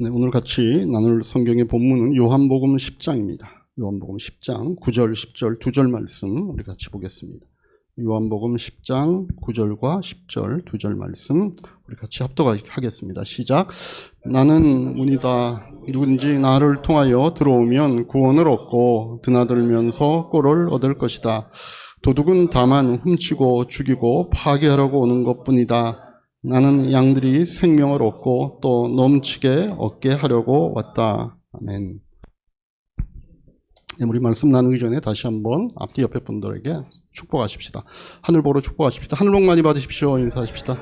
네, 오늘 같이 나눌 성경의 본문은 요한복음 10장입니다. 요한복음 10장 9절, 10절 두 절 말씀 우리 같이 보겠습니다. 요한복음 10장 9절과 10절 두 절 말씀 우리 같이 합독하겠습니다. 시작. 나는 문이다. 누군지 나를 통하여 들어오면 구원을 얻고 드나들면서 꼴을 얻을 것이다. 도둑은 다만 훔치고 죽이고 파괴하려고 오는 것뿐이다. 나는 양들이 생명을 얻고 또 넘치게 얻게 하려고 왔다. 아멘. 우리 말씀 나누기 전에 다시 한번 앞뒤 옆에 분들에게 축복하십시다. 하늘 보러 축복하십시다. 하늘 복 많이 받으십시오. 인사하십시다.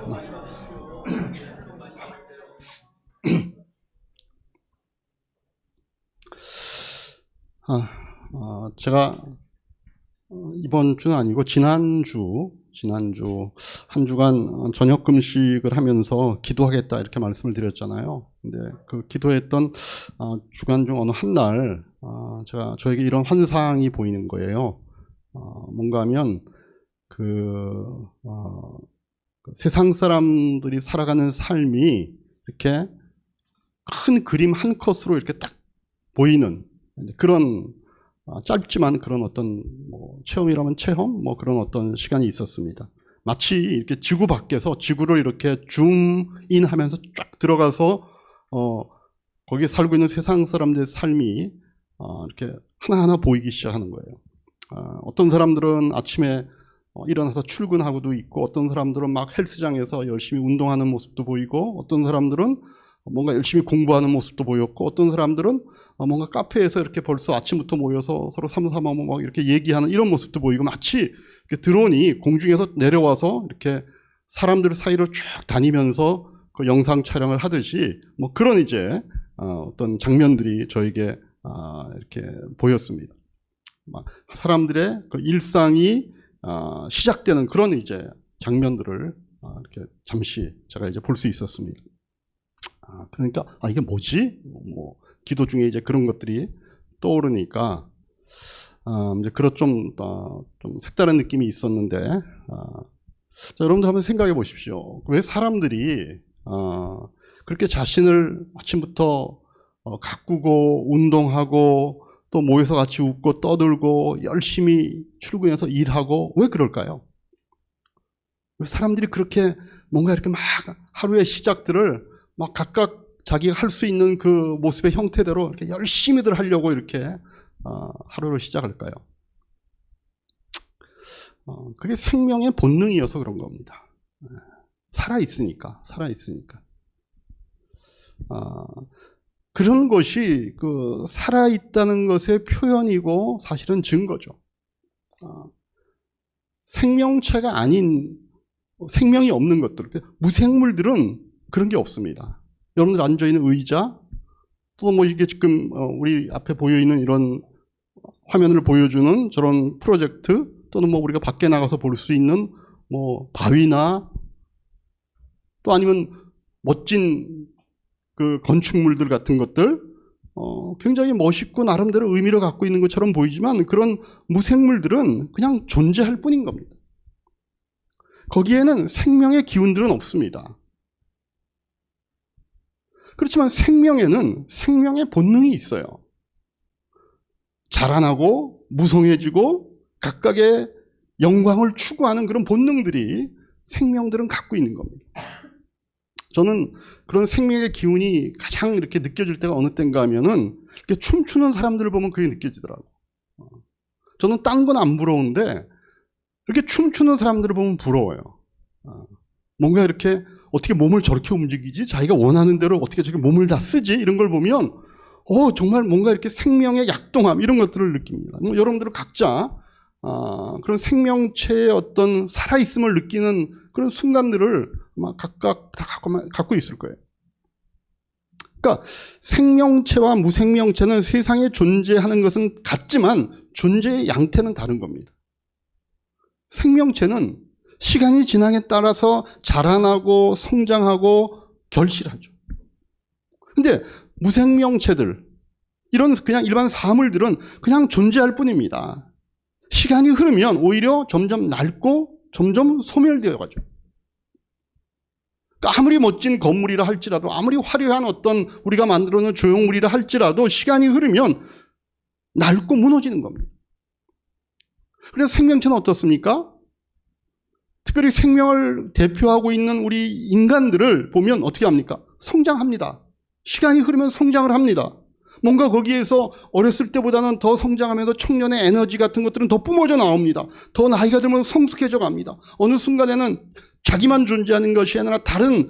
제가 이번 주는 아니고 지난주 한 주간 저녁 금식을 하면서 기도하겠다 이렇게 말씀을 드렸잖아요. 근데 그 기도했던 주간 중 어느 한 날 저에게 이런 환상이 보이는 거예요. 뭔가 하면 세상 사람들이 살아가는 삶이 이렇게 큰 그림 한 컷으로 이렇게 딱 보이는 그런 짧지만 그런 어떤 체험이라면 체험 그런 어떤 시간이 있었습니다. 마치 이렇게 지구 밖에서 지구를 이렇게 줌인하면서 쫙 들어가서 거기에 살고 있는 세상 사람들의 삶이 이렇게 하나하나 보이기 시작하는 거예요. 어떤 사람들은 아침에 일어나서 출근하고도 있고, 어떤 사람들은 막 헬스장에서 열심히 운동하는 모습도 보이고, 어떤 사람들은 뭔가 열심히 공부하는 모습도 보였고, 어떤 사람들은 뭔가 카페에서 이렇게 벌써 아침부터 모여서 서로 삼삼오오 막 이렇게 얘기하는 이런 모습도 보이고, 마치 이렇게 드론이 공중에서 내려와서 이렇게 사람들 사이로 쭉 다니면서 그 영상 촬영을 하듯이 그런 이제 어떤 장면들이 저에게 이렇게 보였습니다. 사람들의 그 일상이 시작되는 그런 이제 장면들을 이렇게 잠시 제가 이제 볼 수 있었습니다. 그러니까 이게 뭐지? 기도 중에 이제 그런 것들이 떠오르니까 이제 그런 좀 색다른 느낌이 있었는데, 자, 여러분들 한번 생각해 보십시오. 왜 사람들이 그렇게 자신을 아침부터 가꾸고 운동하고 또 모여서 같이 웃고 떠들고 열심히 출근해서 일하고 왜 그럴까요? 왜 사람들이 그렇게 뭔가 이렇게 막 하루의 시작들을 막 각각 자기가 할 수 있는 그 모습의 형태대로 이렇게 열심히들 하려고 이렇게 하루를 시작할까요? 그게 생명의 본능이어서 그런 겁니다. 살아있으니까. 그런 것이 그 살아있다는 것의 표현이고 사실은 증거죠. 생명체가 아닌, 생명이 없는 것들, 무생물들은 그런 게 없습니다. 여러분들 앉아있는 의자, 또 이게 지금 우리 앞에 보여있는 이런 화면을 보여주는 저런 프로젝트, 또는 우리가 밖에 나가서 볼 수 있는 바위나 또 아니면 멋진 그 건축물들 같은 것들, 굉장히 멋있고 나름대로 의미를 갖고 있는 것처럼 보이지만 그런 무생물들은 그냥 존재할 뿐인 겁니다. 거기에는 생명의 기운들은 없습니다. 그렇지만 생명에는 생명의 본능이 있어요. 자라나고 무성해지고 각각의 영광을 추구하는 그런 본능들이 생명들은 갖고 있는 겁니다. 저는 그런 생명의 기운이 가장 이렇게 느껴질 때가 어느 때인가 하면은 이렇게 춤추는 사람들을 보면 그게 느껴지더라고요. 저는 딴 건 안 부러운데 이렇게 춤추는 사람들을 보면 부러워요. 뭔가 이렇게 어떻게 몸을 저렇게 움직이지? 자기가 원하는 대로 어떻게 저렇게 몸을 다 쓰지? 이런 걸 보면 정말 뭔가 이렇게 생명의 약동함 이런 것들을 느낍니다. 여러분들은 각자 그런 생명체의 어떤 살아있음을 느끼는 그런 순간들을 아마 각각 다 갖고 있을 거예요. 그러니까 생명체와 무생명체는 세상에 존재하는 것은 같지만 존재의 양태는 다른 겁니다. 생명체는 시간이 지남에 따라서 자라나고 성장하고 결실하죠. 근데 무생명체들, 이런 그냥 일반 사물들은 그냥 존재할 뿐입니다. 시간이 흐르면 오히려 점점 낡고 점점 소멸되어 가죠. 아무리 멋진 건물이라 할지라도, 아무리 화려한 어떤 우리가 만들어 놓은 조형물이라 할지라도 시간이 흐르면 낡고 무너지는 겁니다. 그래서 생명체는 어떻습니까? 특별히 생명을 대표하고 있는 우리 인간들을 보면 어떻게 합니까? 성장합니다. 시간이 흐르면 성장을 합니다. 뭔가 거기에서 어렸을 때보다는 더 성장하면서 청년의 에너지 같은 것들은 더 뿜어져 나옵니다. 더 나이가 들면 성숙해져 갑니다. 어느 순간에는 자기만 존재하는 것이 아니라 다른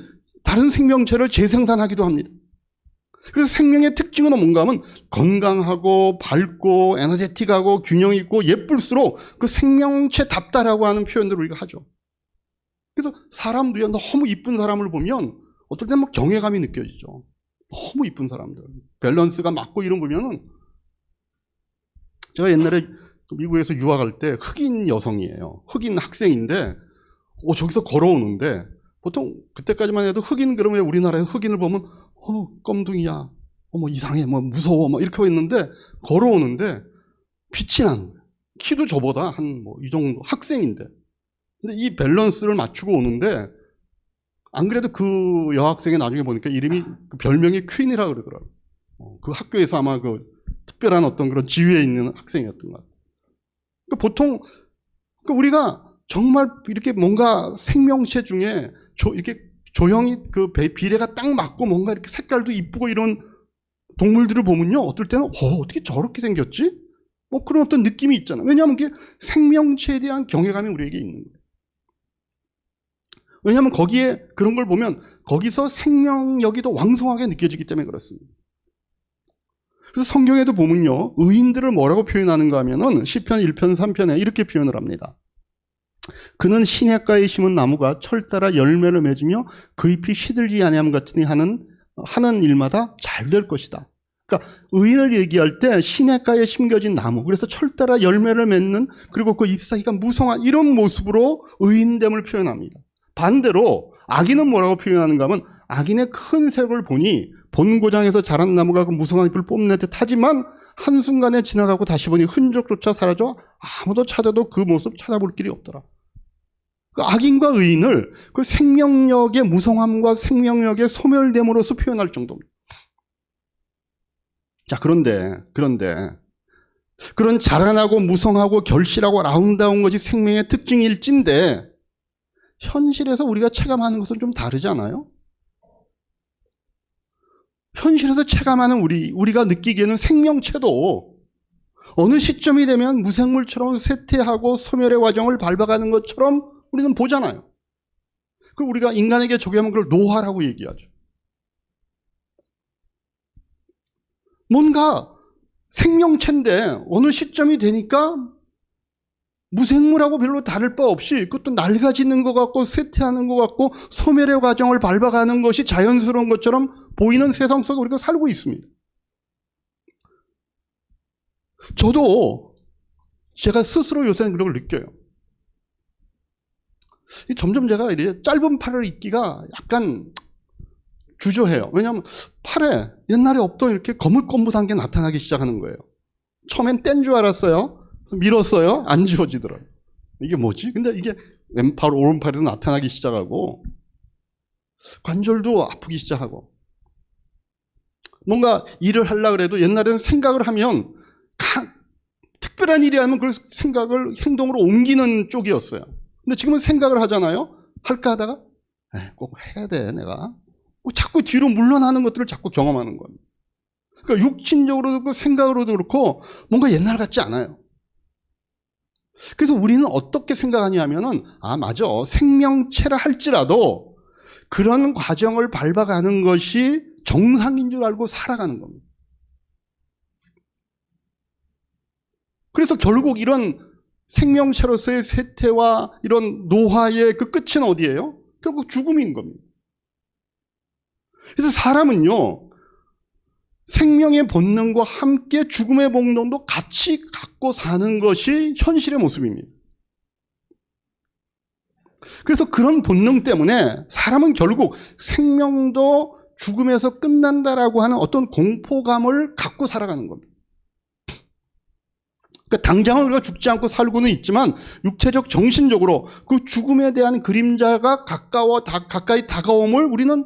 생명체를 재생산하기도 합니다. 그래서 생명의 특징은 뭔가 하면 건강하고 밝고 에너제틱하고 균형 있고 예쁠수록 그 생명체답다라고 하는 표현들을 우리가 하죠. 그래서 사람도요, 너무 이쁜 사람을 보면 어떨 때는 막 경외감이 느껴지죠. 너무 이쁜 사람들. 밸런스가 맞고 이런 거 보면은, 제가 옛날에 미국에서 유학할 때 흑인 여성이에요. 흑인 학생인데, 저기서 걸어오는데, 보통 그때까지만 해도 흑인 그러면 우리나라에 흑인을 보면, 껌둥이야. 뭐 이상해. 뭐 무서워. 뭐 이렇게 있는데, 걸어오는데, 빛이 나는 거예요. 키도 저보다 한 뭐 이 정도 학생인데. 근데 이 밸런스를 맞추고 오는데, 안 그래도 그 여학생이 나중에 보니까 이름이, 그 별명이 퀸이라고 그러더라고요. 그 학교에서 아마 그 특별한 어떤 그런 지위에 있는 학생이었던 것 같아요. 그러니까 보통, 우리가 정말 이렇게 뭔가 생명체 중에 이렇게 조형이 그 비례가 딱 맞고 뭔가 이렇게 색깔도 이쁘고 이런 동물들을 보면요. 어떨 때는, 어떻게 저렇게 생겼지? 뭐 그런 어떤 느낌이 있잖아요. 왜냐하면 그게 생명체에 대한 경외감이 우리에게 있는 거예요. 왜냐하면 거기에 그런 걸 보면 거기서 생명력이 더 왕성하게 느껴지기 때문에 그렇습니다. 그래서 성경에도 보면요, 의인들을 뭐라고 표현하는가 하면은 시편 1편 3편에 이렇게 표현을 합니다. 그는 시냇가에 심은 나무가 철 따라 열매를 맺으며 그 잎이 시들지 아니함 같으니 하는 일마다 잘 될 것이다. 그러니까 의인을 얘기할 때 시냇가에 심겨진 나무, 그래서 철 따라 열매를 맺는, 그리고 그 잎사귀가 무성한 이런 모습으로 의인됨을 표현합니다. 반대로 악인은 뭐라고 표현하는가 하면 악인의 큰 색을 보니 본고장에서 자란 나무가 그 무성한 잎을 뽐낼 듯 하지만 한순간에 지나가고 다시 보니 흔적조차 사라져 아무도 찾아도 그 모습 찾아볼 길이 없더라. 그 악인과 의인을 그 생명력의 무성함과 생명력의 소멸됨으로써 표현할 정도입니다. 자, 그런데 그런 자라나고 무성하고 결실하고 아름다운 것이 생명의 특징일진데 현실에서 우리가 체감하는 것은 좀 다르지 않아요? 현실에서 체감하는 우리가 느끼기에는 생명체도 어느 시점이 되면 무생물처럼 쇠퇴하고 소멸의 과정을 밟아가는 것처럼 우리는 보잖아요. 그 우리가 인간에게 적용하면 그걸 노화라고 얘기하죠. 뭔가 생명체인데 어느 시점이 되니까 무생물하고 별로 다를 바 없이 그것도 낡아지는 것 같고 쇠퇴하는 것 같고 소멸의 과정을 밟아가는 것이 자연스러운 것처럼 보이는 세상 속에 우리가 살고 있습니다. 저도 제가 스스로 요새는 그런 걸 느껴요. 점점 제가 이렇게 짧은 팔을 입기가 약간 주저해요. 왜냐하면 팔에 옛날에 없던 이렇게 거뭇거뭇한 게 나타나기 시작하는 거예요. 처음엔 뗀 줄 알았어요. 밀었어요. 안 지워지더라고요. 이게 뭐지? 근데 이게 왼팔, 오른팔에도 나타나기 시작하고 관절도 아프기 시작하고 뭔가 일을 하려고 해도 옛날에는 생각을 하면 특별한 일이 하면 그 생각을 행동으로 옮기는 쪽이었어요. 근데 지금은 생각을 하잖아요. 할까 하다가 꼭 해야 돼 내가. 자꾸 뒤로 물러나는 것들을 자꾸 경험하는 겁니다. 그러니까 육신적으로도 그렇고 생각으로도 그렇고 뭔가 옛날 같지 않아요. 그래서 우리는 어떻게 생각하냐 하면은 맞아. 생명체라 할지라도 그런 과정을 밟아가는 것이 정상인 줄 알고 살아가는 겁니다. 그래서 결국 이런 생명체로서의 쇠퇴와 이런 노화의 그 끝은 어디예요? 결국 죽음인 겁니다. 그래서 사람은요, 생명의 본능과 함께 죽음의 본능도 같이 갖고 사는 것이 현실의 모습입니다. 그래서 그런 본능 때문에 사람은 결국 생명도 죽음에서 끝난다라고 하는 어떤 공포감을 갖고 살아가는 겁니다. 그러니까 당장은 우리가 죽지 않고 살고는 있지만 육체적, 정신적으로 그 죽음에 대한 그림자가 가까이 다가옴을 우리는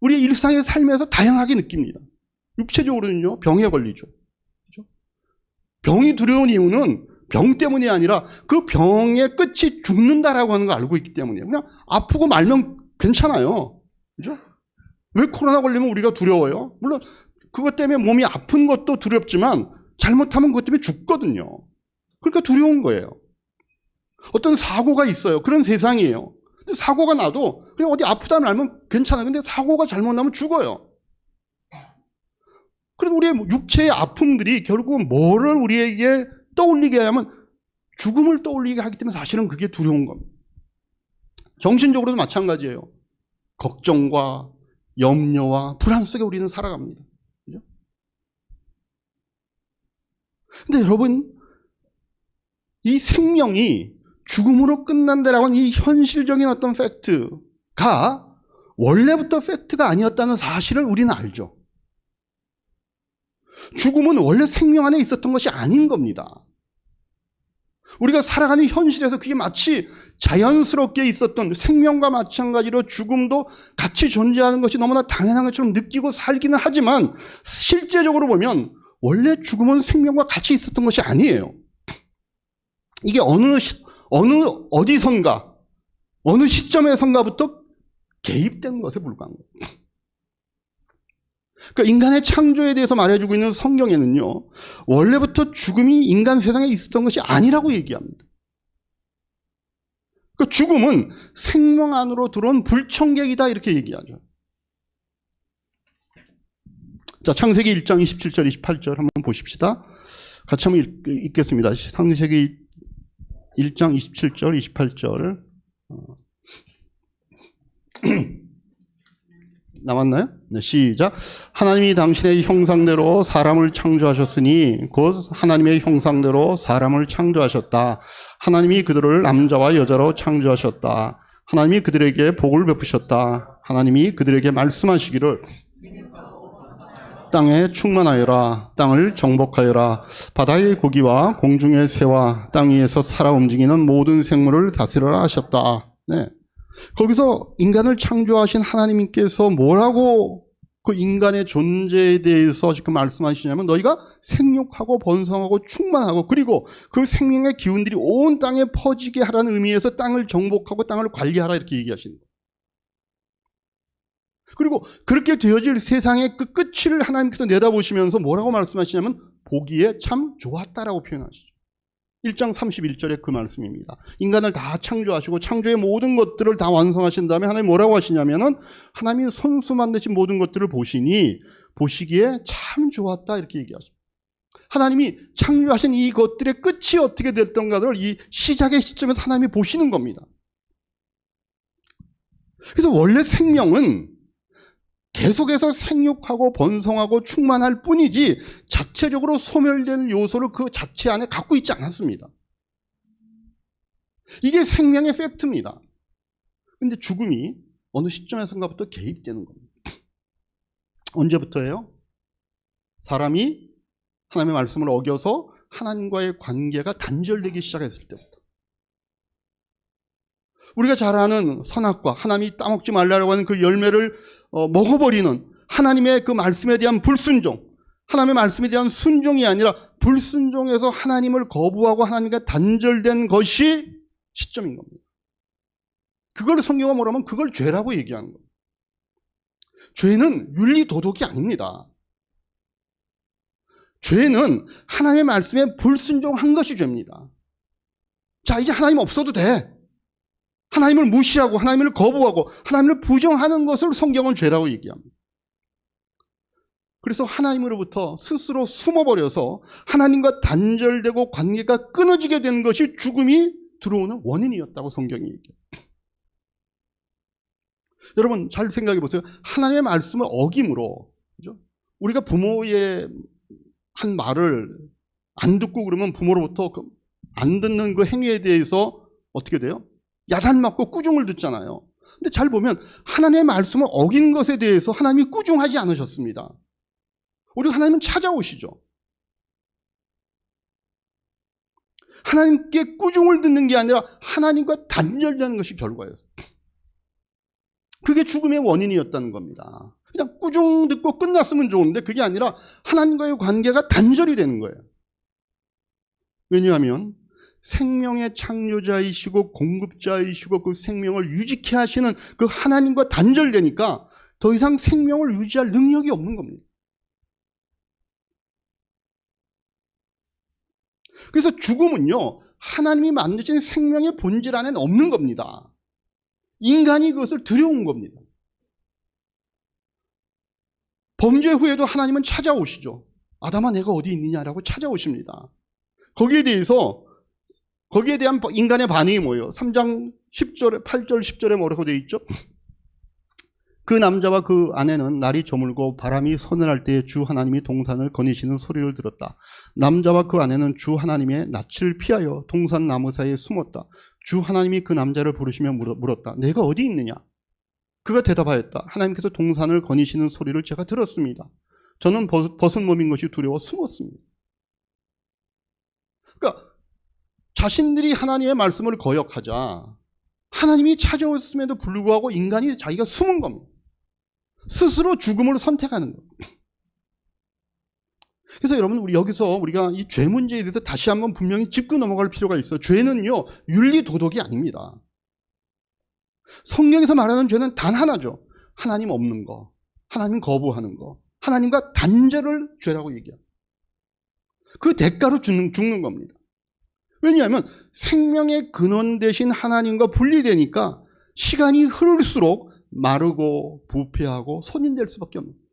우리의 일상의 삶에서 다양하게 느낍니다. 육체적으로는요, 병에 걸리죠. 그렇죠? 병이 두려운 이유는 병 때문이 아니라 그 병의 끝이 죽는다라고 하는 걸 알고 있기 때문이에요. 그냥 아프고 말면 괜찮아요. 그죠? 왜 코로나 걸리면 우리가 두려워요? 물론 그것 때문에 몸이 아픈 것도 두렵지만 잘못하면 그것 때문에 죽거든요. 그러니까 두려운 거예요. 어떤 사고가 있어요. 그런 세상이에요. 근데 사고가 나도 그냥 어디 아프다는 알면 괜찮아요. 근데 사고가 잘못 나면 죽어요. 그래서 우리의 육체의 아픔들이 결국은 뭐를 우리에게 떠올리게 하면 죽음을 떠올리게 하기 때문에 사실은 그게 두려운 겁니다. 정신적으로도 마찬가지예요. 걱정과 염려와 불안 속에 우리는 살아갑니다. 그죠? 근데 여러분, 이 생명이 죽음으로 끝난다라고 하는 이 현실적인 어떤 팩트가 원래부터 팩트가 아니었다는 사실을 우리는 알죠. 죽음은 원래 생명 안에 있었던 것이 아닌 겁니다. 우리가 살아가는 현실에서 그게 마치 자연스럽게 있었던 생명과 마찬가지로 죽음도 같이 존재하는 것이 너무나 당연한 것처럼 느끼고 살기는 하지만 실제적으로 보면 원래 죽음은 생명과 같이 있었던 것이 아니에요. 이게 어디선가, 어느 시점에선가부터 개입된 것에 불과한 거예요. 그러니까 인간의 창조에 대해서 말해주고 있는 성경에는요, 원래부터 죽음이 인간 세상에 있었던 것이 아니라고 얘기합니다. 그러니까 죽음은 생명 안으로 들어온 불청객이다 이렇게 얘기하죠. 자, 창세기 1장 27절 28절 한번 보십시다. 같이 한번 읽겠습니다. 창세기 1장 27절 28절 남았나요? 네, 시작. 하나님이 당신의 형상대로 사람을 창조하셨으니 곧 하나님의 형상대로 사람을 창조하셨다. 하나님이 그들을 남자와 여자로 창조하셨다. 하나님이 그들에게 복을 베푸셨다. 하나님이 그들에게 말씀하시기를 땅에 충만하여라. 땅을 정복하여라. 바다의 고기와 공중의 새와 땅 위에서 살아 움직이는 모든 생물을 다스려라 하셨다. 네. 거기서 인간을 창조하신 하나님께서 뭐라고 그 인간의 존재에 대해서 지금 말씀하시냐면 너희가 생육하고 번성하고 충만하고 그리고 그 생명의 기운들이 온 땅에 퍼지게 하라는 의미에서 땅을 정복하고 땅을 관리하라 이렇게 얘기하시는 거예요. 그리고 그렇게 되어질 세상의 그 끝을 하나님께서 내다보시면서 뭐라고 말씀하시냐면 보기에 참 좋았다라고 표현하시죠. 1장 31절에 그 말씀입니다. 인간을 다 창조하시고 창조의 모든 것들을 다 완성하신 다음에 하나님 뭐라고 하시냐면은 하나님이 손수 만드신 모든 것들을 보시기에 참 좋았다 이렇게 얘기하십니다. 하나님이 창조하신 이 것들의 끝이 어떻게 됐던가를 이 시작의 시점에서 하나님이 보시는 겁니다. 그래서 원래 생명은 계속해서 생육하고 번성하고 충만할 뿐이지 자체적으로 소멸될 요소를 그 자체 안에 갖고 있지 않았습니다. 이게 생명의 팩트입니다. 그런데 죽음이 어느 시점에선가부터 개입되는 겁니다. 언제부터예요? 사람이 하나님의 말씀을 어겨서 하나님과의 관계가 단절되기 시작했을 때부터. 우리가 잘 아는 선악과 하나님이 따먹지 말라고 하는 그 열매를 먹어버리는 하나님의 그 말씀에 대한 불순종, 하나님의 말씀에 대한 순종이 아니라 불순종해서 하나님을 거부하고 하나님과 단절된 것이 시점인 겁니다. 그걸 성경은 뭐라면 그걸 죄라고 얘기하는 겁니다. 죄는 윤리 도덕이 아닙니다. 죄는 하나님의 말씀에 불순종한 것이 죄입니다. 자, 이제 하나님 없어도 돼. 하나님을 무시하고 하나님을 거부하고 하나님을 부정하는 것을 성경은 죄라고 얘기합니다. 그래서 하나님으로부터 스스로 숨어버려서 하나님과 단절되고 관계가 끊어지게 된 것이 죽음이 들어오는 원인이었다고 성경이 얘기해요. 여러분 잘 생각해 보세요. 하나님의 말씀을 어김으로, 그죠? 우리가 부모의 한 말을 안 듣고 그러면 부모로부터 안 듣는 그 행위에 대해서 어떻게 돼요? 야단맞고 꾸중을 듣잖아요. 근데 잘 보면 하나님의 말씀을 어긴 것에 대해서 하나님이 꾸중하지 않으셨습니다. 오히려 하나님은 찾아오시죠. 하나님께 꾸중을 듣는 게 아니라 하나님과 단절되는 것이 결과였어요. 그게 죽음의 원인이었다는 겁니다. 그냥 꾸중 듣고 끝났으면 좋은데 그게 아니라 하나님과의 관계가 단절이 되는 거예요. 왜냐하면 생명의 창조자이시고 공급자이시고 그 생명을 유지케 하시는 그 하나님과 단절되니까 더 이상 생명을 유지할 능력이 없는 겁니다. 그래서 죽음은요, 하나님이 만드신 생명의 본질 안에는 없는 겁니다. 인간이 그것을 들여온 겁니다. 범죄 후에도 하나님은 찾아오시죠. 아담아 내가 어디 있느냐라고 찾아오십니다. 거기에 대한 인간의 반응이 뭐예요? 3장 10절에 8절 10절에 뭐라고 되어 있죠? 그 남자와 그 아내는 날이 저물고 바람이 서늘할 때에 주 하나님이 동산을 거니시는 소리를 들었다. 남자와 그 아내는 주 하나님의 낯을 피하여 동산 나무 사이에 숨었다. 주 하나님이 그 남자를 부르시며 물었다. 내가 어디 있느냐? 그가 대답하였다. 하나님께서 동산을 거니시는 소리를 제가 들었습니다. 저는 벗은 몸인 것이 두려워 숨었습니다. 그러니까 자신들이 하나님의 말씀을 거역하자 하나님이 찾아왔음에도 불구하고 인간이 자기가 숨은 겁니다. 스스로 죽음을 선택하는 겁니다. 그래서 여러분 우리가 이 죄 문제에 대해서 다시 한번 분명히 짚고 넘어갈 필요가 있어요. 죄는요 윤리 도덕이 아닙니다. 성경에서 말하는 죄는 단 하나죠. 하나님 없는 거, 하나님 거부하는 거, 하나님과 단절을 죄라고 얘기합니다. 그 대가로 죽는 겁니다. 왜냐하면 생명의 근원 대신 하나님과 분리되니까 시간이 흐를수록 마르고 부패하고 손인될 수밖에 없는 거예요.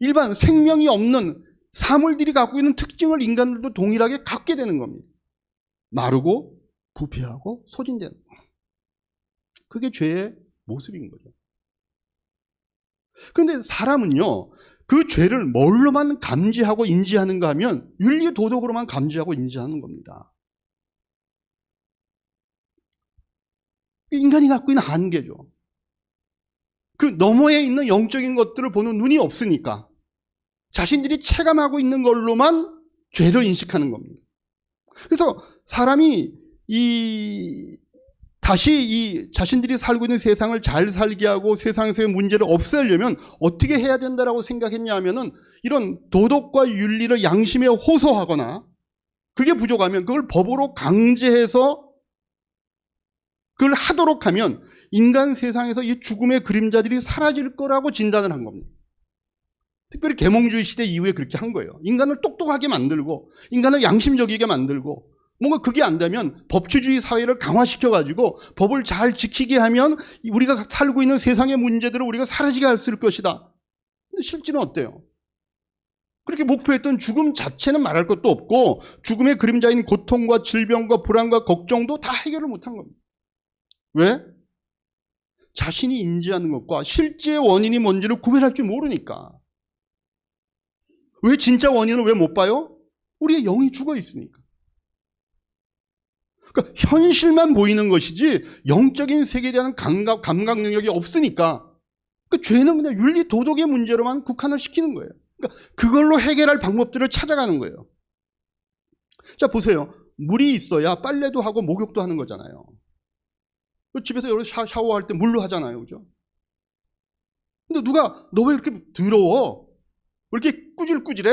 일반 생명이 없는 사물들이 갖고 있는 특징을 인간들도 동일하게 갖게 되는 겁니다. 마르고 부패하고 소진되는 거예요. 그게 죄의 모습인 거죠. 그런데 사람은요, 그 죄를 뭘로만 감지하고 인지하는가 하면 윤리 도덕으로만 감지하고 인지하는 겁니다. 인간이 갖고 있는 한계죠. 그 너머에 있는 영적인 것들을 보는 눈이 없으니까 자신들이 체감하고 있는 걸로만 죄를 인식하는 겁니다. 그래서 사람이 다시 자신들이 살고 있는 세상을 잘 살게 하고 세상에서의 문제를 없애려면 어떻게 해야 된다라고 생각했냐 하면은 이런 도덕과 윤리를 양심에 호소하거나 그게 부족하면 그걸 법으로 강제해서 그걸 하도록 하면 인간 세상에서 이 죽음의 그림자들이 사라질 거라고 진단을 한 겁니다. 특별히 계몽주의 시대 이후에 그렇게 한 거예요. 인간을 똑똑하게 만들고 인간을 양심적이게 만들고 뭔가 그게 안 되면 법치주의 사회를 강화시켜가지고 법을 잘 지키게 하면 우리가 살고 있는 세상의 문제들을 우리가 사라지게 할 수 있을 것이다. 근데 실제는 어때요? 그렇게 목표했던 죽음 자체는 말할 것도 없고 죽음의 그림자인 고통과 질병과 불안과 걱정도 다 해결을 못한 겁니다. 왜? 자신이 인지하는 것과 실제의 원인이 뭔지를 구별할 줄 모르니까. 왜 진짜 원인을 왜 못 봐요? 우리의 영이 죽어 있으니까. 그러니까 현실만 보이는 것이지 영적인 세계에 대한 감각 능력이 없으니까 그 죄는 그냥 윤리 도덕의 문제로만 국한을 시키는 거예요. 그러니까 그걸로 해결할 방법들을 찾아가는 거예요. 자 보세요. 물이 있어야 빨래도 하고 목욕도 하는 거잖아요. 집에서 여러 샤워할 때 물로 하잖아요. 그죠? 근데 누가 너 왜 이렇게 더러워? 왜 이렇게 꾸질꾸질해?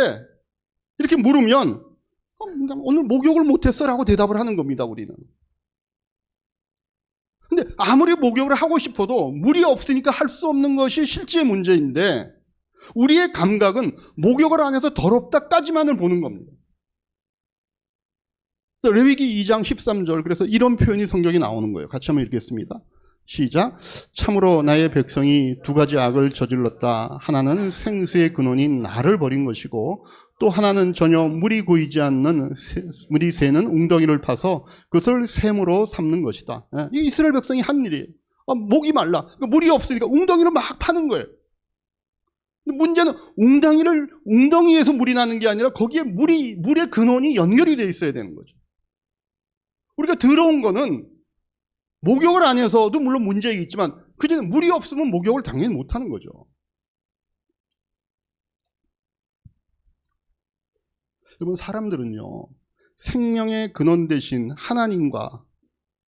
이렇게 물으면 오늘 목욕을 못했어 라고 대답을 하는 겁니다. 우리는. 근데 아무리 목욕을 하고 싶어도 물이 없으니까 할 수 없는 것이 실제의 문제인데 우리의 감각은 목욕을 안 해서 더럽다까지만을 보는 겁니다. 레위기 2장 13절 그래서 이런 표현이 성경에 나오는 거예요. 같이 한번 읽겠습니다. 시작. 참으로 나의 백성이 두 가지 악을 저질렀다. 하나는 생수의 근원인 나를 버린 것이고 또 하나는 전혀 물이 고이지 않는 물이 새는 웅덩이를 파서 그것을 샘으로 삼는 것이다. 이 이스라엘 백성이 한 일이에요. 목이 말라. 그러니까 물이 없으니까 웅덩이를 막 파는 거예요. 문제는 웅덩이에서 물이 나는 게 아니라 거기에 물의 근원이 연결이 돼 있어야 되는 거죠. 우리가 더러운 거는 목욕을 안 해서도 물론 문제가 있지만 그전에 물이 없으면 목욕을 당연히 못 하는 거죠. 여러분 사람들은요 생명의 근원 대신 하나님과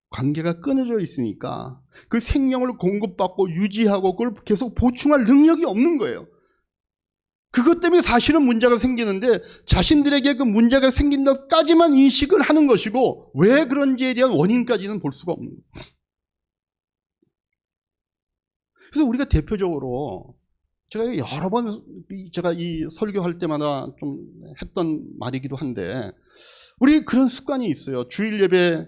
관계가 끊어져 있으니까 그 생명을 공급받고 유지하고 그걸 계속 보충할 능력이 없는 거예요. 그것 때문에 사실은 문제가 생기는데 자신들에게 그 문제가 생긴다까지만 인식을 하는 것이고 왜 그런지에 대한 원인까지는 볼 수가 없는 거예요. 그래서 우리가 대표적으로 제가 여러 번 제가 이 설교할 때마다 좀 했던 말이기도 한데 우리 그런 습관이 있어요. 주일 예배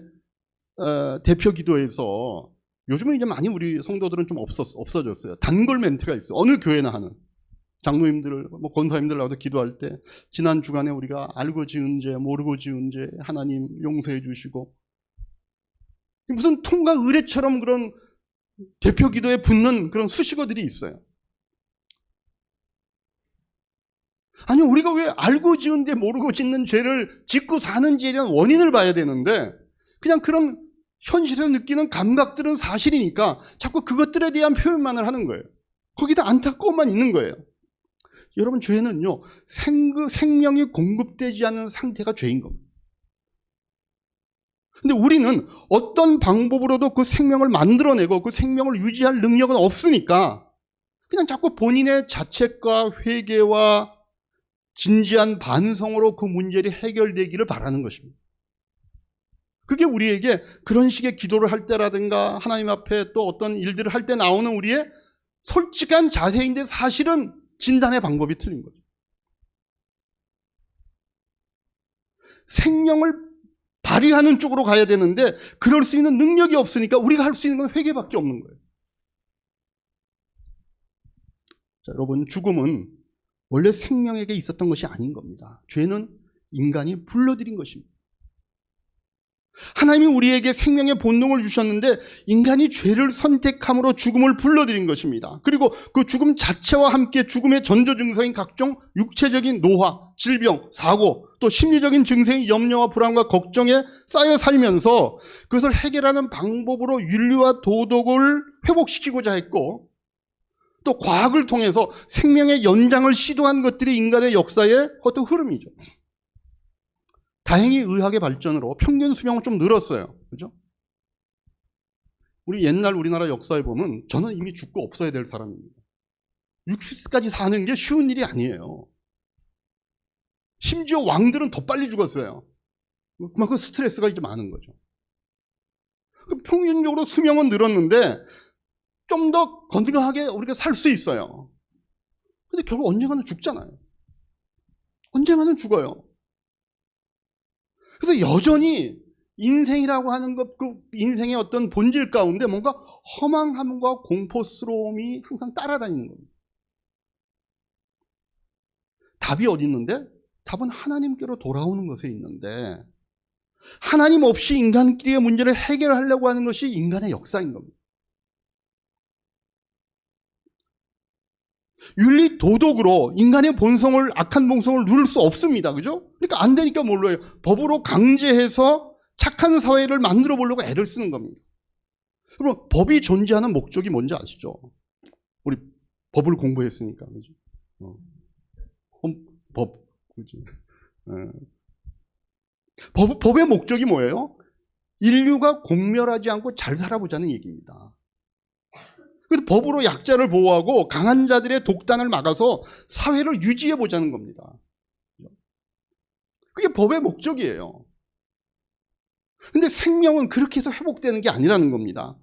대표 기도에서 요즘은 이제 많이 우리 성도들은 좀 없어졌어요. 단골 멘트가 있어요. 어느 교회나 하는 장로님들, 권사님들 나와서 기도할 때 지난 주간에 우리가 알고 지은 죄, 모르고 지은 죄 하나님 용서해 주시고 무슨 통과 의례처럼 그런 대표 기도에 붙는 그런 수식어들이 있어요. 아니 우리가 왜 알고 지은데 모르고 짓는 죄를 짓고 사는지에 대한 원인을 봐야 되는데 그냥 그런 현실에서 느끼는 감각들은 사실이니까 자꾸 그것들에 대한 표현만을 하는 거예요. 거기다 안타까움만 있는 거예요. 여러분 죄는요 생명이 공급되지 않는 상태가 죄인 겁니다. 근데 우리는 어떤 방법으로도 그 생명을 만들어내고 그 생명을 유지할 능력은 없으니까 그냥 자꾸 본인의 자책과 회개와 진지한 반성으로 그 문제를 해결되기를 바라는 것입니다. 그게 우리에게 그런 식의 기도를 할 때라든가 하나님 앞에 또 어떤 일들을 할 때 나오는 우리의 솔직한 자세인데 사실은 진단의 방법이 틀린 거죠. 생명을 발휘하는 쪽으로 가야 되는데 그럴 수 있는 능력이 없으니까 우리가 할 수 있는 건 회개밖에 없는 거예요. 자, 여러분 죽음은 원래 생명에게 있었던 것이 아닌 겁니다. 죄는 인간이 불러들인 것입니다. 하나님이 우리에게 생명의 본능을 주셨는데 인간이 죄를 선택함으로 죽음을 불러들인 것입니다. 그리고 그 죽음 자체와 함께 죽음의 전조 증상인 각종 육체적인 노화, 질병, 사고, 또 심리적인 증세의 염려와 불안과 걱정에 쌓여 살면서 그것을 해결하는 방법으로 윤리와 도덕을 회복시키고자 했고 또 과학을 통해서 생명의 연장을 시도한 것들이 인간의 역사의 어떤 흐름이죠. 다행히 의학의 발전으로 평균 수명은 좀 늘었어요. 그죠? 우리 옛날 우리나라 역사에 보면 저는 이미 죽고 없어야 될 사람입니다. 60세까지 사는 게 쉬운 일이 아니에요. 심지어 왕들은 더 빨리 죽었어요. 그만큼 스트레스가 이제 많은 거죠. 평균적으로 수명은 늘었는데 좀 더 건강하게 우리가 살 수 있어요. 근데 결국 언젠가는 죽잖아요. 언젠가는 죽어요. 그래서 여전히 인생이라고 하는 것, 그 인생의 어떤 본질 가운데 뭔가 허망함과 공포스러움이 항상 따라다니는 겁니다. 답이 어디 있는데? 답은 하나님께로 돌아오는 것에 있는데 하나님 없이 인간끼리의 문제를 해결하려고 하는 것이 인간의 역사인 겁니다. 윤리 도덕으로 인간의 본성을 악한 본성을 누를 수 없습니다. 그죠? 그러니까 안 되니까 뭘로 해요? 법으로 강제해서 착한 사회를 만들어 보려고 애를 쓰는 겁니다. 그럼 법이 존재하는 목적이 뭔지 아시죠? 우리 법을 공부했으니까. 그죠? 법. 그죠? 법의 목적이 뭐예요? 인류가 공멸하지 않고 잘 살아보자는 얘기입니다. 그래서 법으로 약자를 보호하고 강한 자들의 독단을 막아서 사회를 유지해 보자는 겁니다. 그게 법의 목적이에요. 근데 생명은 그렇게 해서 회복되는 게 아니라는 겁니다.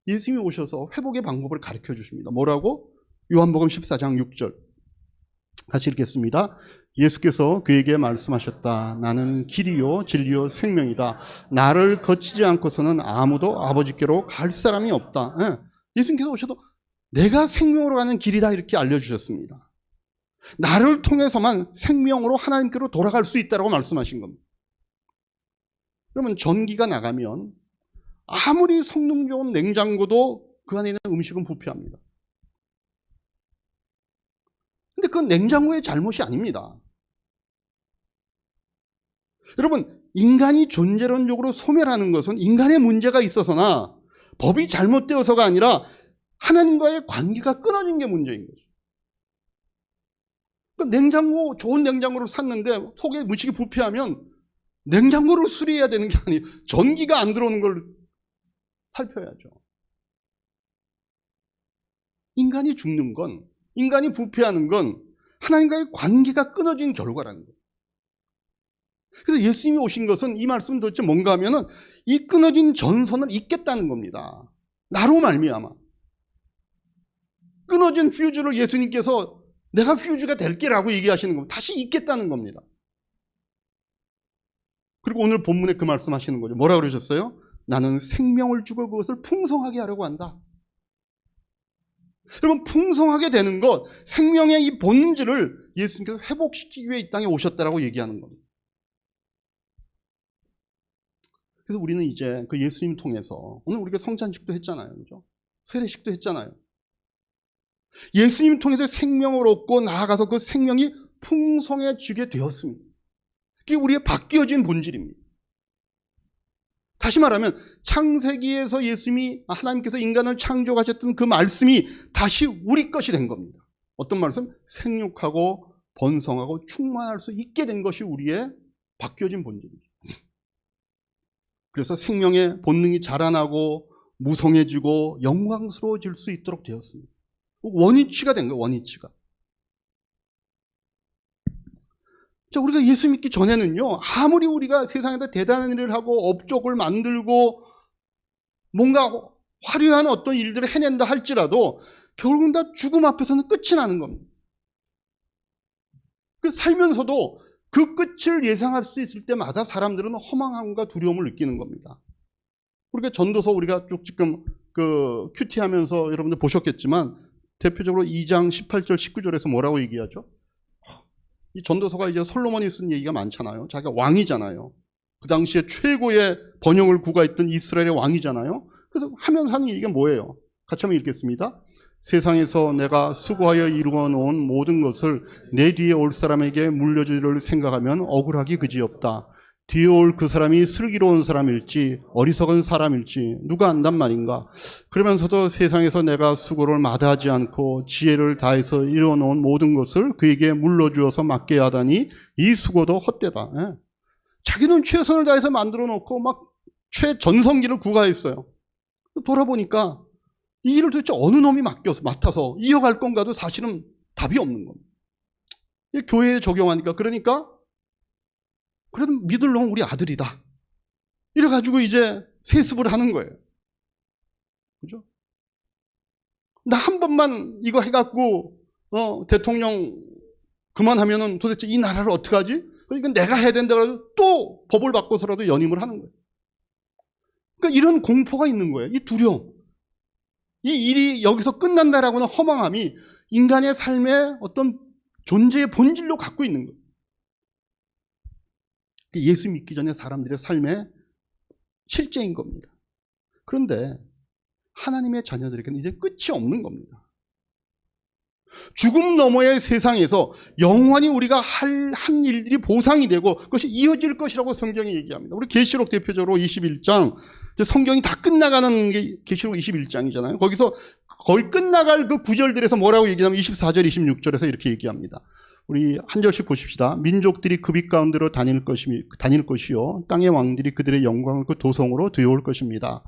예수님이 오셔서 회복의 방법을 가르쳐 주십니다. 뭐라고? 요한복음 14장 6절 같이 읽겠습니다. 예수께서 그에게 말씀하셨다. 나는 길이요 진리요 생명이다. 나를 거치지 않고서는 아무도 아버지께로 갈 사람이 없다. 예수님께서 오셔도 내가 생명으로 가는 길이다 이렇게 알려주셨습니다. 나를 통해서만 생명으로 하나님께로 돌아갈 수 있다고 말씀하신 겁니다. 그러면 전기가 나가면 아무리 성능 좋은 냉장고도 그 안에 있는 음식은 부패합니다. 근데 그건 냉장고의 잘못이 아닙니다. 여러분 인간이 존재론적으로 소멸하는 것은 인간의 문제가 있어서나 법이 잘못되어서가 아니라 하나님과의 관계가 끊어진 게 문제인 거죠. 그러니까 냉장고 좋은 냉장고를 샀는데 속에 음식이 부패하면 냉장고를 수리해야 되는 게 아니에요. 전기가 안 들어오는 걸 살펴야죠. 인간이 죽는 건, 인간이 부패하는 건 하나님과의 관계가 끊어진 결과라는 거예요. 그래서 예수님이 오신 것은, 이 말씀은 도대체 뭔가 하면은 이 끊어진 전선을 잇겠다는 겁니다. 나로 말미암아. 끊어진 퓨즈를 예수님께서 내가 퓨즈가 될게라고 얘기하시는 겁니다. 다시 잇겠다는 겁니다. 그리고 오늘 본문에 그 말씀하시는 거죠. 뭐라 그러셨어요? 나는 생명을 주고 그것을 풍성하게 하려고 한다. 여러분, 풍성하게 되는 것, 생명의 이 본질을 예수님께서 회복시키기 위해 이 땅에 오셨다라고 얘기하는 겁니다. 그래서 우리는 이제 그 예수님 통해서, 오늘 우리가 성찬식도 했잖아요. 그죠? 세례식도 했잖아요. 예수님 통해서 생명을 얻고 나아가서 그 생명이 풍성해지게 되었습니다. 그게 우리의 바뀌어진 본질입니다. 다시 말하면 창세기에서 예수님이, 하나님께서 인간을 창조하셨던 그 말씀이 다시 우리 것이 된 겁니다. 어떤 말씀? 생육하고 번성하고 충만할 수 있게 된 것이 우리의 바뀌어진 본질이죠. 그래서 생명의 본능이 자라나고 무성해지고 영광스러워질 수 있도록 되었습니다. 원위치가 된 거예요. 원위치가. 자, 우리가 예수 믿기 전에는요, 아무리 우리가 세상에다 대단한 일을 하고 업적을 만들고 뭔가 화려한 어떤 일들을 해낸다 할지라도 결국은 다 죽음 앞에서는 끝이 나는 겁니다. 살면서도 그 끝을 예상할 수 있을 때마다 사람들은 허망함과 두려움을 느끼는 겁니다. 우리가 전도서 우리가 쭉 지금 그 큐티 하면서 여러분들 보셨겠지만 대표적으로 2장 18절 19절에서 뭐라고 얘기하죠? 이 전도서가 이제 솔로몬이 쓴 얘기가 많잖아요. 자기가 왕이잖아요. 그 당시에 최고의 번영을 구가했던 이스라엘의 왕이잖아요. 그래서 하면서 하는 얘기가 뭐예요? 같이 한번 읽겠습니다. 세상에서 내가 수고하여 이루어 놓은 모든 것을 내 뒤에 올 사람에게 물려주리를 생각하면 억울하기 그지없다. 뒤에 올 그 사람이 슬기로운 사람일지 어리석은 사람일지 누가 안단 말인가. 그러면서도 세상에서 내가 수고를 마다하지 않고 지혜를 다해서 이루어놓은 모든 것을 그에게 물려주어서 맡게 하다니 이 수고도 헛되다. 예. 자기는 최선을 다해서 만들어 놓고 막 최전성기를 구가했어요. 돌아보니까 이 일을 도대체 어느 놈이 맡아서 이어갈 건가도 사실은 답이 없는 겁니다. 교회에 적용하니까, 그러니까 그래도 믿을 놈은 우리 아들이다. 이래가지고 이제 세습을 하는 거예요. 그죠? 나 한 번만 이거 해갖고, 대통령 그만하면은 도대체 이 나라를 어떡하지? 그러니까 내가 해야 된다 그래서 또 법을 바꿔서라도 연임을 하는 거예요. 그러니까 이런 공포가 있는 거예요. 이 두려움. 이 일이 여기서 끝난다라고는 허망함이 인간의 삶의 어떤 존재의 본질로 갖고 있는 거예요. 예수 믿기 전에 사람들의 삶의 실제인 겁니다. 그런데 하나님의 자녀들에게는 이제 끝이 없는 겁니다. 죽음 너머의 세상에서 영원히 우리가 한 일들이 보상이 되고 그것이 이어질 것이라고 성경이 얘기합니다. 우리 계시록 대표적으로 21장, 성경이 다 끝나가는 게 계시록 21장이잖아요. 거기서 거의 끝나갈 그 구절들에서 뭐라고 얘기하냐면 24절, 26절에서 이렇게 얘기합니다. 우리 한 절씩 보십시다. 민족들이 그 빛 가운데로 다닐 것이요 땅의 왕들이 그들의 영광을 그 도성으로 들여올 것입니다.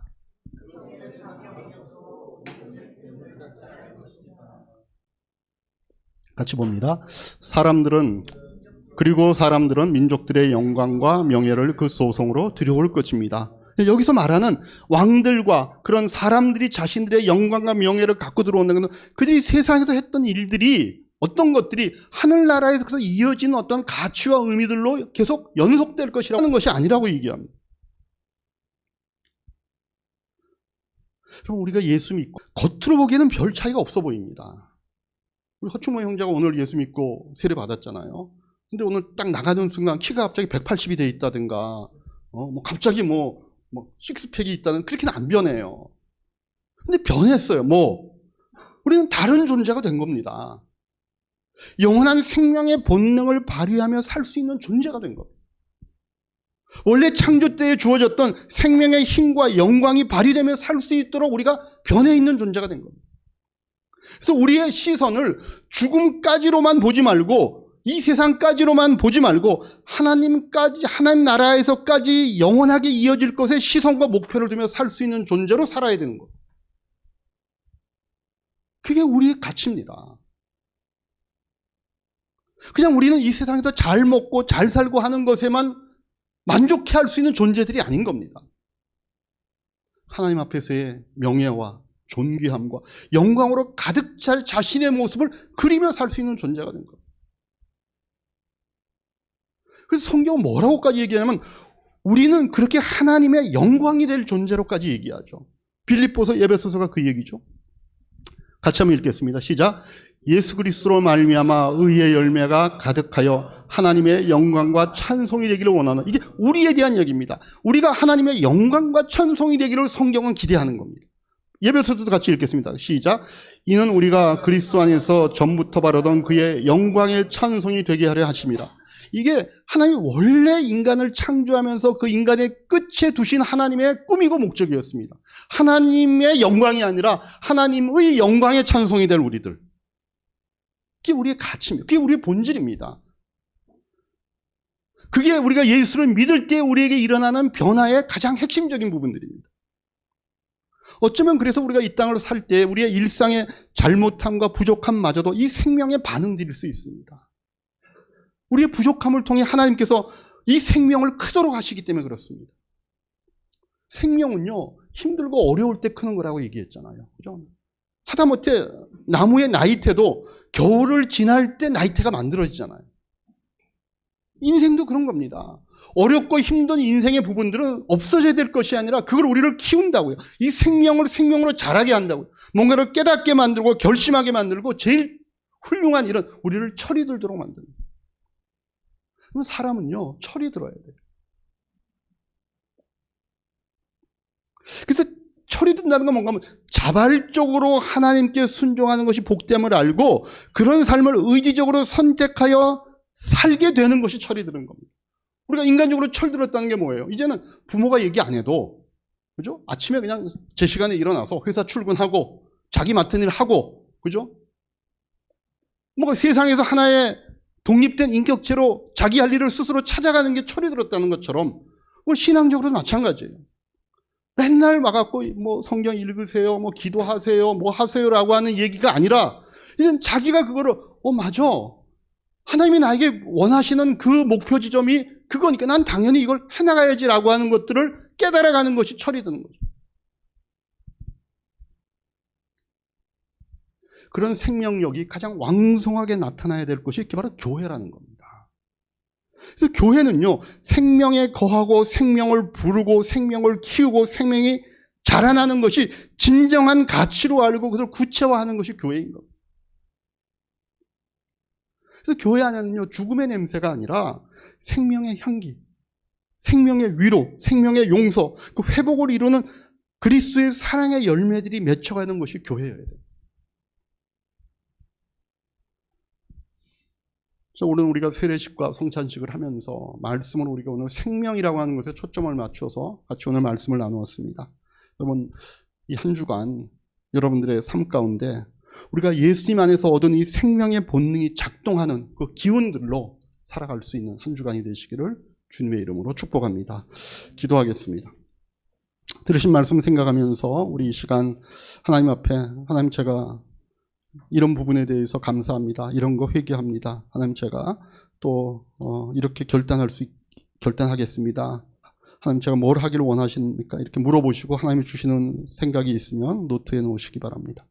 같이 봅니다. 사람들은 민족들의 영광과 명예를 그 도성으로 들여올 것입니다. 여기서 말하는 왕들과 그런 사람들이 자신들의 영광과 명예를 갖고 들어온다는 것은 그들이 세상에서 했던 일들이, 어떤 것들이 하늘나라에서 이어진 어떤 가치와 의미들로 계속 연속될 것이라는 것이 아니라고 얘기합니다. 그럼 우리가 예수 믿고 겉으로 보기에는 별 차이가 없어 보입니다. 우리 허충모 형제가 오늘 예수 믿고 세례 받았잖아요. 근데 오늘 딱 나가는 순간 키가 갑자기 180이 돼 있다든가, 갑자기 식스팩이 있다든, 그렇게는 안 변해요. 근데 변했어요. 우리는 다른 존재가 된 겁니다. 영원한 생명의 본능을 발휘하며 살 수 있는 존재가 된 겁니다. 원래 창조 때에 주어졌던 생명의 힘과 영광이 발휘되며 살 수 있도록 우리가 변해 있는 존재가 된 겁니다. 그래서 우리의 시선을 죽음까지로만 보지 말고 이 세상까지로만 보지 말고 하나님까지, 하나님 나라에서까지 영원하게 이어질 것에 시선과 목표를 두며 살 수 있는 존재로 살아야 되는 거예요. 그게 우리의 가치입니다. 그냥 우리는 이 세상에서 잘 먹고 잘 살고 하는 것에만 만족해 할 수 있는 존재들이 아닌 겁니다. 하나님 앞에서의 명예와 존귀함과 영광으로 가득 찰 자신의 모습을 그리며 살 수 있는 존재가 된 거예요. 그래서 성경은 뭐라고까지 얘기하냐면 우리는 그렇게 하나님의 영광이 될 존재로까지 얘기하죠. 빌립보서 에베소서가 그 얘기죠. 같이 한번 읽겠습니다. 시작. 예수 그리스도로 말미암아 의의 열매가 가득하여 하나님의 영광과 찬송이 되기를 원하는, 이게 우리에 대한 이야기입니다. 우리가 하나님의 영광과 찬송이 되기를 성경은 기대하는 겁니다. 예배서도 같이 읽겠습니다. 시작. 이는 우리가 그리스도 안에서 전부터 바라던 그의 영광의 찬송이 되게 하려 하심이라. 이게 하나님이 원래 인간을 창조하면서 그 인간의 끝에 두신 하나님의 꿈이고 목적이었습니다. 하나님의 영광이 아니라 하나님의 영광의 찬송이 될 우리들. 그게 우리의 가치입니다. 그게 우리의 본질입니다. 그게 우리가 예수를 믿을 때 우리에게 일어나는 변화의 가장 핵심적인 부분들입니다. 어쩌면 그래서 우리가 이 땅을 살 때 우리의 일상의 잘못함과 부족함마저도 이 생명의 반응들일 수 있습니다. 우리의 부족함을 통해 하나님께서 이 생명을 크도록 하시기 때문에 그렇습니다. 생명은요, 힘들고 어려울 때 크는 거라고 얘기했잖아요. 그죠? 하다못해 나무의 나이테도 겨울을 지날 때 나이테가 만들어지잖아요. 인생도 그런 겁니다. 어렵고 힘든 인생의 부분들은 없어져야 될 것이 아니라 그걸 우리를 키운다고요. 이 생명을 생명으로 자라게 한다고요. 뭔가를 깨닫게 만들고 결심하게 만들고 제일 훌륭한 일은 우리를 철이 들도록 만듭니다. 그럼 사람은요, 철이 들어야 돼요. 그래서 철이 든다는 건 뭔가 하면 자발적으로 하나님께 순종하는 것이 복됨을 알고 그런 삶을 의지적으로 선택하여 살게 되는 것이 철이 드는 겁니다. 우리가 인간적으로 철 들었다는 게 뭐예요? 이제는 부모가 얘기 안 해도, 그죠? 아침에 그냥 제 시간에 일어나서 회사 출근하고 자기 맡은 일 하고, 그죠? 뭔가 세상에서 하나의 독립된 인격체로 자기 할 일을 스스로 찾아가는 게 철이 들었다는 것처럼 신앙적으로도 마찬가지예요. 맨날 와갖고 뭐 성경 읽으세요, 뭐 기도하세요, 뭐 하세요라고 하는 얘기가 아니라 이젠 자기가 그거를 맞아. 하나님이 나에게 원하시는 그 목표 지점이 그거니까 난 당연히 이걸 해나가야지라고 하는 것들을 깨달아가는 것이 철이 드는 거죠. 그런 생명력이 가장 왕성하게 나타나야 될 것이 바로 교회라는 겁니다. 그래서 교회는요, 생명에 거하고 생명을 부르고 생명을 키우고 생명이 자라나는 것이 진정한 가치로 알고 그것을 구체화하는 것이 교회인 겁니다. 그래서 교회 안에는요, 죽음의 냄새가 아니라 생명의 향기, 생명의 위로, 생명의 용서, 그 회복을 이루는 그리스도의 사랑의 열매들이 맺혀가는 것이 교회여야 돼요. 오늘 우리가 세례식과 성찬식을 하면서 말씀을 우리가 오늘 생명이라고 하는 것에 초점을 맞춰서 같이 오늘 말씀을 나누었습니다. 여러분, 이 한 주간 여러분들의 삶 가운데 우리가 예수님 안에서 얻은 이 생명의 본능이 작동하는 그 기운들로 살아갈 수 있는 한 주간이 되시기를 주님의 이름으로 축복합니다. 기도하겠습니다. 들으신 말씀 생각하면서 우리 이 시간 하나님 앞에, 하나님 제가 이런 부분에 대해서 감사합니다. 이런 거 회개합니다. 하나님 제가 또 이렇게 결단하겠습니다. 하나님 제가 뭘 하기를 원하십니까? 이렇게 물어보시고 하나님이 주시는 생각이 있으면 노트에 놓으시기 바랍니다.